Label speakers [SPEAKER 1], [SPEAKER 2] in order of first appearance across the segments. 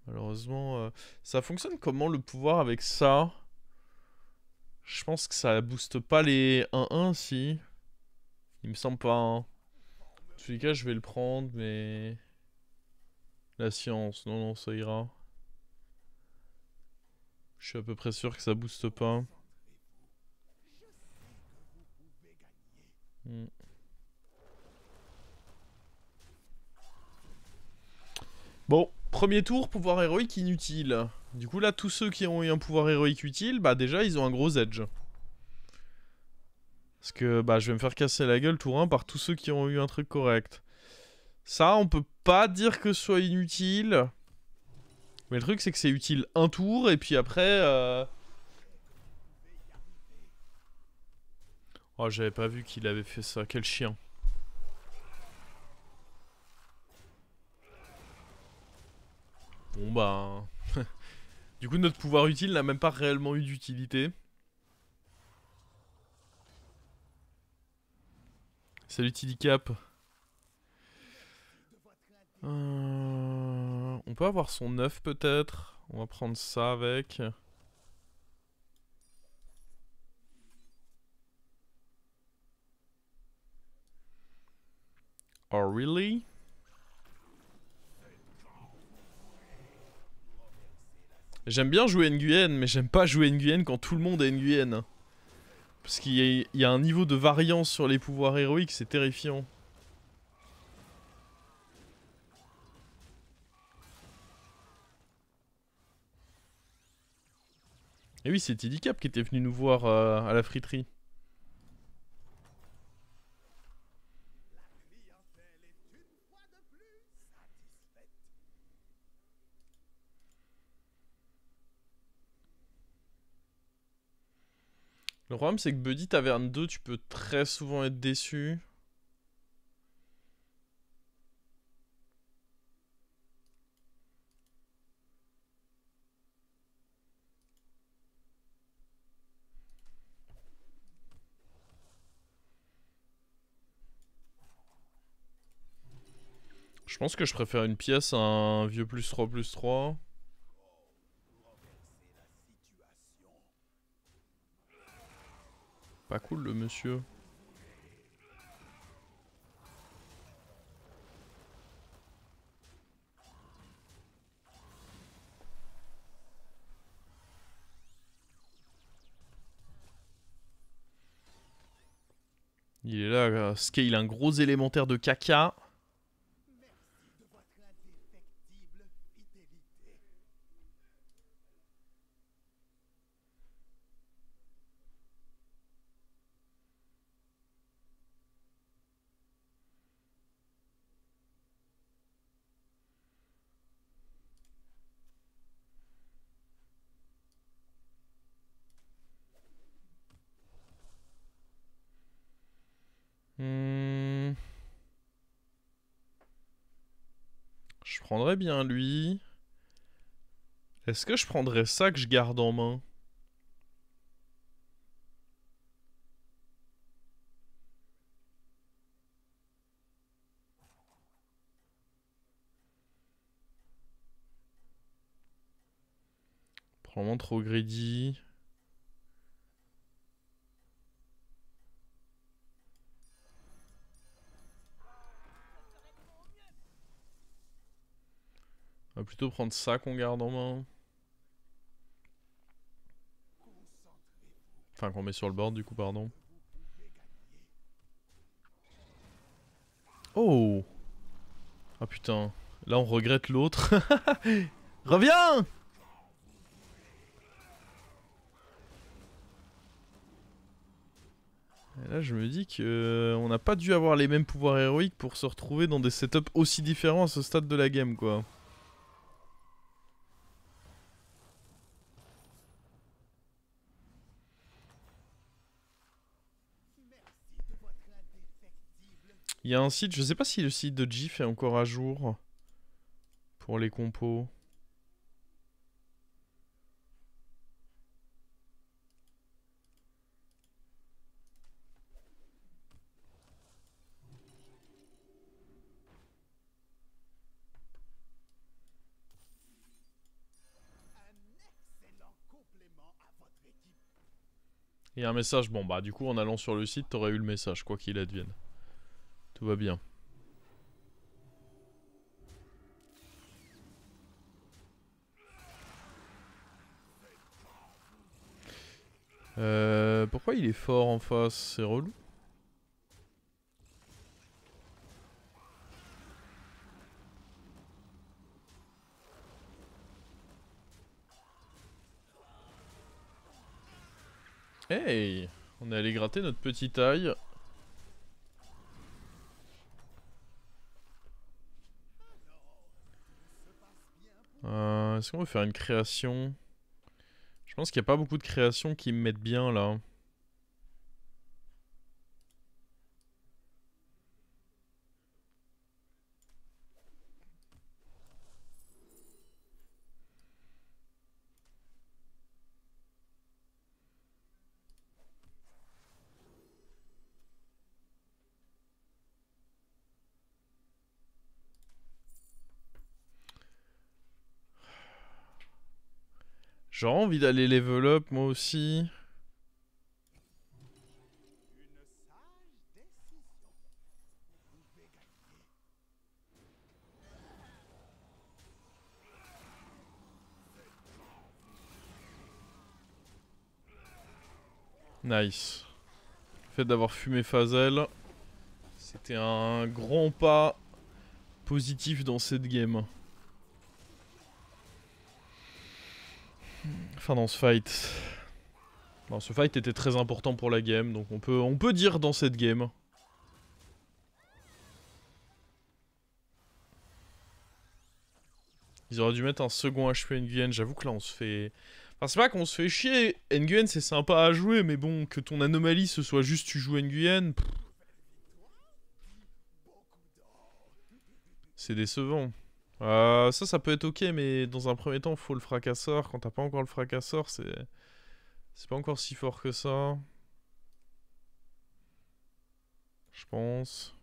[SPEAKER 1] Malheureusement, ça fonctionne comment le pouvoir avec ça? Je pense que ça booste pas les 1-1 si. Il me semble pas. Hein. En tous les cas, je vais le prendre, mais. La science, non, non, ça ira. Je suis à peu près sûr que ça booste pas. Hmm. Bon, premier tour, pouvoir héroïque inutile. Du coup, là, tous ceux qui ont eu un pouvoir héroïque utile, bah déjà, ils ont un gros edge. Parce que bah, je vais me faire casser la gueule tour 1 par tous ceux qui ont eu un truc correct. Ça, on peut pas dire que ce soit inutile. Mais le truc, c'est que c'est utile un tour, et puis après... Oh, j'avais pas vu qu'il avait fait ça. Quel chien. Bon, bah... Du coup, notre pouvoir utile n'a même pas réellement eu d'utilité. Salut Tidicap. On peut avoir son 9 peut-être. On va prendre ça avec. Oh really? J'aime bien jouer Nguyen, mais j'aime pas jouer Nguyen quand tout le monde est Nguyen. Parce qu'il y a un niveau de variance sur les pouvoirs héroïques, c'est terrifiant. Et oui, c'est Tidicap qui était venu nous voir à la friterie. Le problème, c'est que Buddy Taverne 2, tu peux très souvent être déçu. Je pense que je préfère une pièce à un vieux +3/+3. Pas cool le monsieur. Il est là, scale un gros élémentaire de caca. Hmm. Je prendrais bien lui. Est-ce que je prendrais ça que je garde en main? Probablement trop greedy. On va plutôt prendre ça qu'on garde en main. Enfin, qu'on met sur le board du coup, pardon. Oh! Ah putain. Là, on regrette l'autre. Reviens! Et là, je me dis que on n'a pas dû avoir les mêmes pouvoirs héroïques pour se retrouver dans des setups aussi différents à ce stade de la game, quoi. Il y a un site, je sais pas si le site de GIF est encore à jour pour les compos. Et un message, bon bah du coup en allant sur le site, t'aurais eu le message, quoi qu'il advienne. Tout va bien. Pourquoi il est fort en face? C'est relou. Hey! On est allé gratter notre petite taille. Est-ce qu'on veut faire une création? Je pense qu'il n'y a pas beaucoup de créations qui me mettent bien là. J'aurais envie d'aller level up moi aussi. Nice. Le fait d'avoir fumé Fazel, c'était un grand pas positif dans cette game. Enfin dans ce fight. Bon, ce fight était très important pour la game, donc on peut dire dans cette game. Ils auraient dû mettre un second HP Nguyen, j'avoue que là on se fait... Enfin c'est pas qu'on se fait chier, Nguyen c'est sympa à jouer, mais bon, que ton anomalie ce soit juste tu joues Nguyen... C'est décevant. Ça peut être ok, mais dans un premier temps, faut le fracasseur. Quand t'as pas encore le fracasseur, c'est pas encore si fort que ça. Je pense.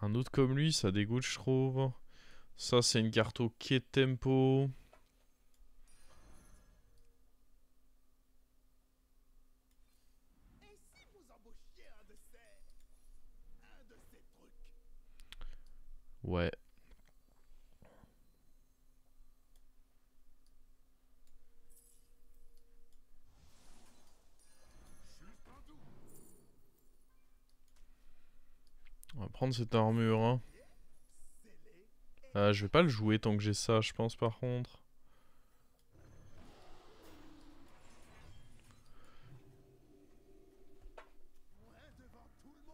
[SPEAKER 1] Un autre comme lui, ça dégoûte, je trouve. Ça, c'est une carte ok tempo. Ouais. On va prendre cette armure. Hein. Je vais pas le jouer tant que j'ai ça, je pense, par contre.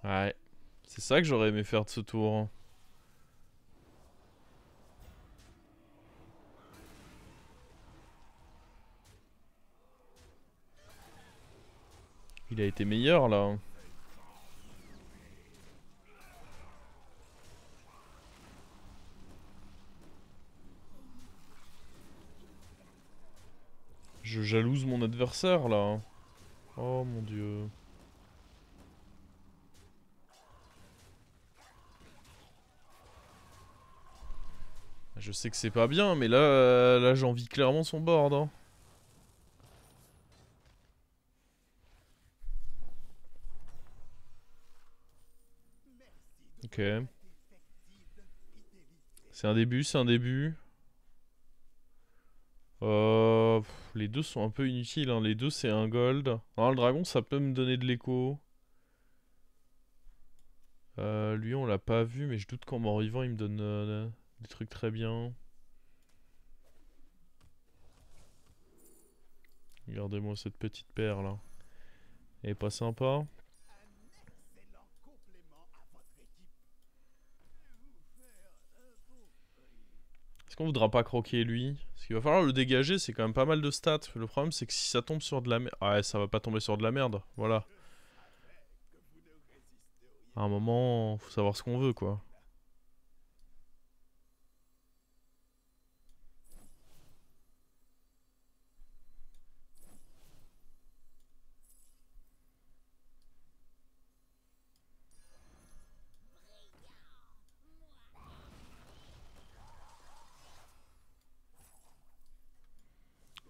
[SPEAKER 1] Ouais. C'est ça que j'aurais aimé faire de ce tour. Hein. Il a été meilleur, là. Je jalouse mon adversaire, là. Oh, mon dieu. Je sais que c'est pas bien, mais là j'envie clairement son board. Hein. Ok. C'est un début, c'est un début. Les deux sont un peu inutiles. Hein. Les deux, c'est un gold. Alors, le dragon, ça peut me donner de l'écho. Lui, on l'a pas vu, mais je doute qu'en mort-vivant, il me donne des trucs très bien. Regardez-moi cette petite paire là. Elle est pas sympa. Est-ce qu'on voudra pas croquer lui? Parce qu'il va falloir le dégager, c'est quand même pas mal de stats. Le problème, c'est que si ça tombe sur de la merde. Ah ouais, ça va pas tomber sur de la merde. Voilà. À un moment, faut savoir ce qu'on veut quoi.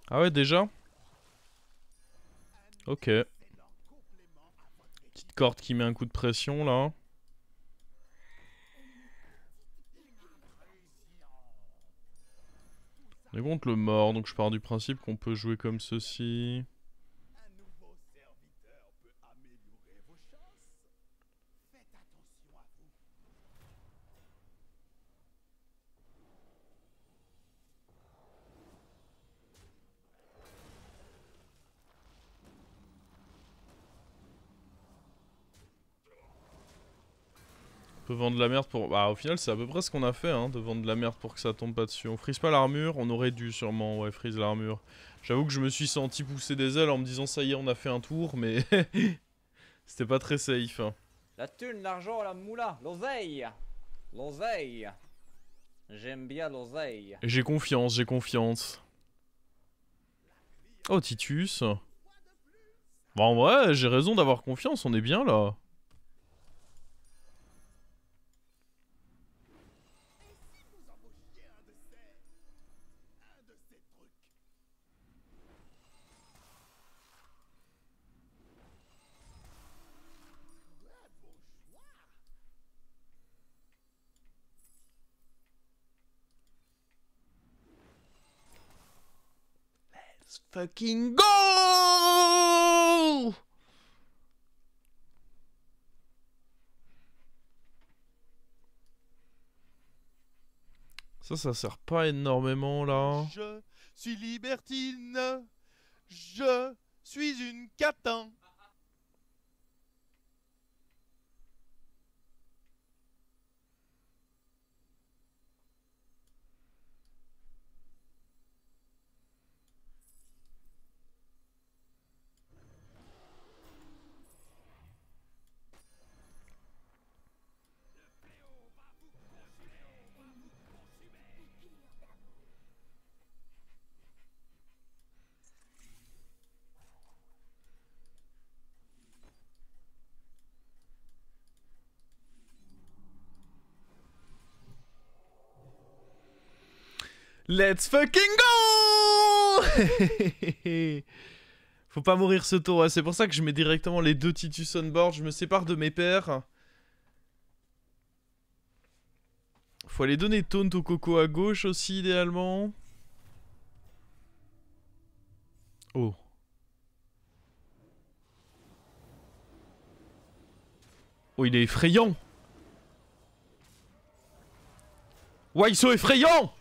[SPEAKER 1] Ah ouais, déjà? Ok. Petite corde qui met un coup de pression, là. On est contre le mort, donc je pars du principe qu'on peut jouer comme ceci. On peut vendre de la merde pour... Bah au final c'est à peu près ce qu'on a fait, hein, de vendre de la merde pour que ça tombe pas dessus. On frise pas l'armure, on aurait dû sûrement, ouais, freeze l'armure. J'avoue que je me suis senti pousser des ailes en me disant ça y est on a fait un tour, mais... C'était pas très safe. Hein.
[SPEAKER 2] La thune, l'argent, la moula, l'oseille. L'oseille. J'aime bien l'oseille.
[SPEAKER 1] J'ai confiance, j'ai confiance. Oh Titus. Bah en vrai, j'ai raison d'avoir confiance, on est bien là. Let's fucking go! Ça sert pas énormément là.
[SPEAKER 3] Je suis libertine. Je suis une catin.
[SPEAKER 1] Let's fucking go! Faut pas mourir ce tour, ouais. C'est pour ça que je mets directement les deux Titus on board. Je me sépare de mes pairs. Faut aller donner taunt au coco à gauche aussi, idéalement. Oh. Oh, il est effrayant! Ouais, ils sont effrayants!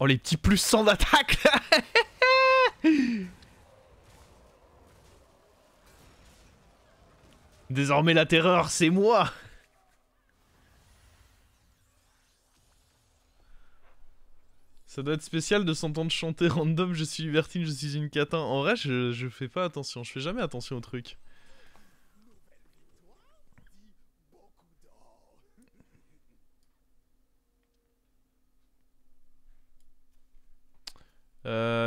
[SPEAKER 1] Oh, les petits plus 100 d'attaque! Désormais, la terreur, c'est moi! Ça doit être spécial de s'entendre chanter random, je suis libertine, je suis une catin. En vrai, je fais pas attention, je fais jamais attention au truc.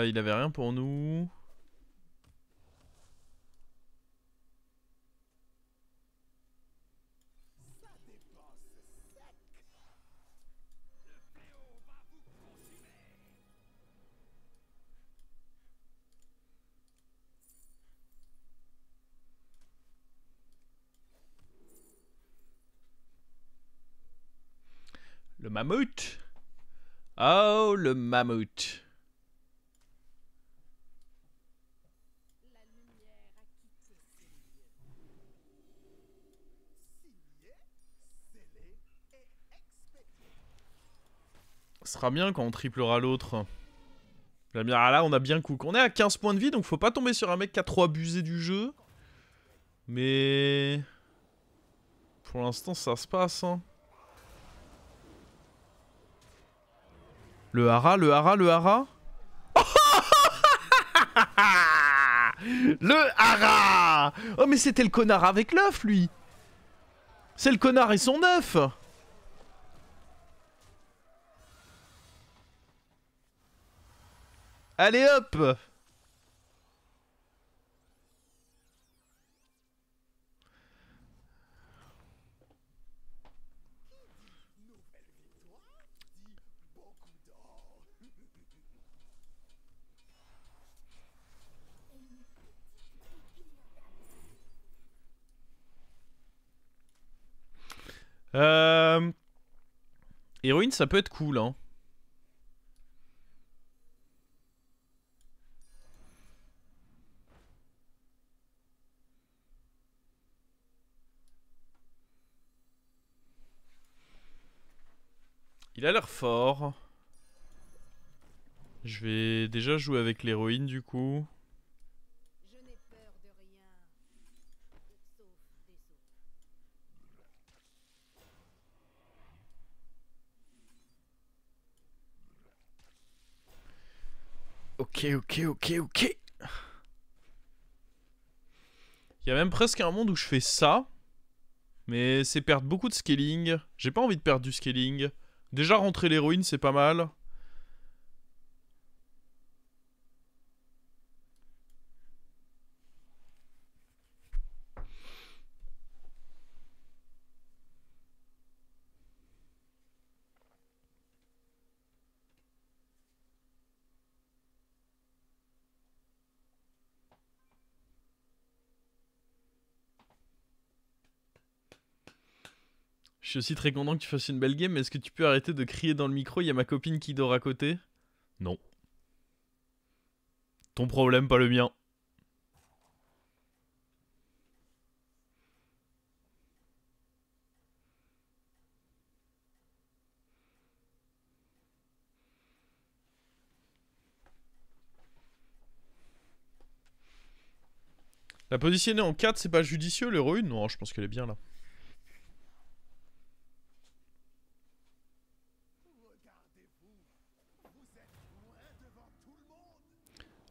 [SPEAKER 1] Il avait rien pour nous. Le mammouth. Oh, le mammouth. Ce sera bien quand on triplera l'autre. Là, on a bien cook. On est à 15 points de vie, donc faut pas tomber sur un mec qui a trop abusé du jeu. Mais... Pour l'instant, ça se passe, hein. Le hara, le hara, le hara. Le hara. Oh, mais c'était le connard avec l'œuf, lui. C'est le connard et son œuf. Allez, hop. Héroïne, ça peut être cool, hein. Il a l'air fort. Je vais déjà jouer avec l'héroïne du coup.
[SPEAKER 4] Je n'ai peur de rien, sauf des autres.
[SPEAKER 1] Ok. Il y a même presque un monde où je fais ça. Mais c'est perdre beaucoup de scaling. J'ai pas envie de perdre du scaling. Déjà rentrer l'héroïne c'est pas mal. Je suis aussi très content que tu fasses une belle game, mais est-ce que tu peux arrêter de crier dans le micro? Il y a ma copine qui dort à côté. Non. Ton problème, pas le mien. La positionner en 4, c'est pas judicieux, l'héroïne? Non, je pense qu'elle est bien là.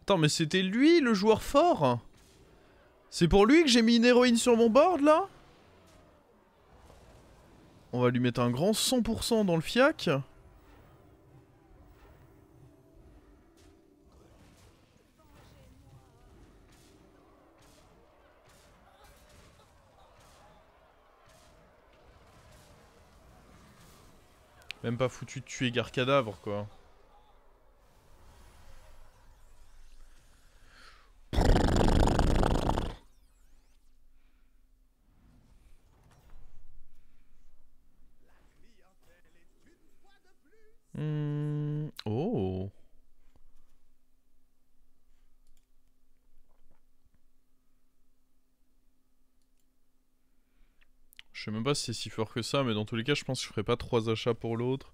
[SPEAKER 1] Attends, mais c'était lui le joueur fort? C'est pour lui que j'ai mis une héroïne sur mon board là? On va lui mettre un grand 100% dans le fiac. Même pas foutu de tuer Gare Cadavre quoi. Oh. Je sais même pas si c'est si fort que ça, mais dans tous les cas, je pense que je ferai pas 3 achats pour l'autre.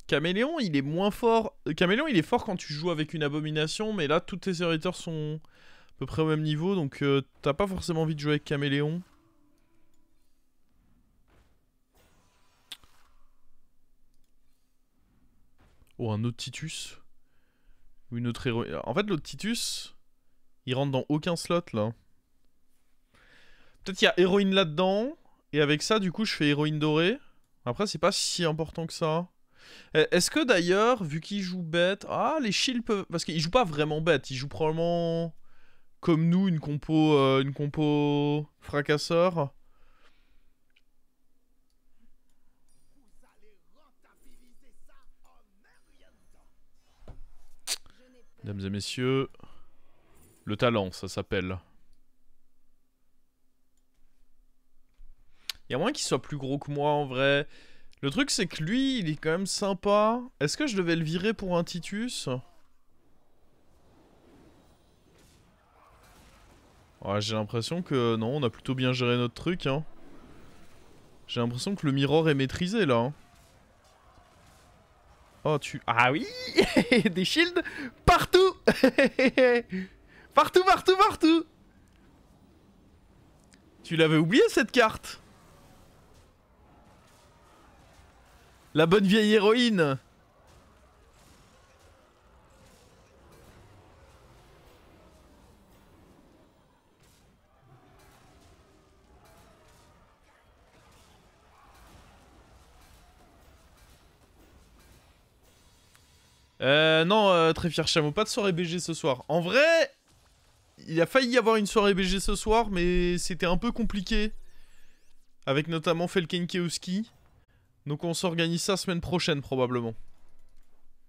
[SPEAKER 1] Caméléon, il est moins fort. Caméléon, il est fort quand tu joues avec une abomination, mais là, tous tes serviteurs sont à peu près au même niveau, donc t'as pas forcément envie de jouer avec Caméléon. Oh, un autre Titus. Ou une autre héroïne. En fait, l'autre Titus, il rentre dans aucun slot, là. Peut-être qu'il y a héroïne là-dedans, et avec ça, du coup, je fais héroïne dorée. Après, c'est pas si important que ça. Est-ce que d'ailleurs, vu qu'il joue bête... Ah, les shields peuvent... Parce qu'il joue pas vraiment bête, il joue probablement... Comme nous, une compo fracasseur. Mesdames et messieurs, le talent, ça s'appelle. Il y a moyen qu'il soit plus gros que moi, en vrai. Le truc, c'est que lui, il est quand même sympa. Est-ce que je devais le virer pour un Titus? Ouais, j'ai l'impression que... Non, on a plutôt bien géré notre truc, hein. J'ai l'impression que le mirror est maîtrisé, là. Hein. Oh, tu... Ah oui. Des shields partout. Partout. Tu l'avais oublié, cette carte? La bonne vieille héroïne. Non, très fier chameau, pas de soirée BG ce soir. En vrai, il a failli y avoir une soirée BG ce soir, mais c'était un peu compliqué. Avec notamment Felkenkowski. Donc on s'organise ça semaine prochaine probablement.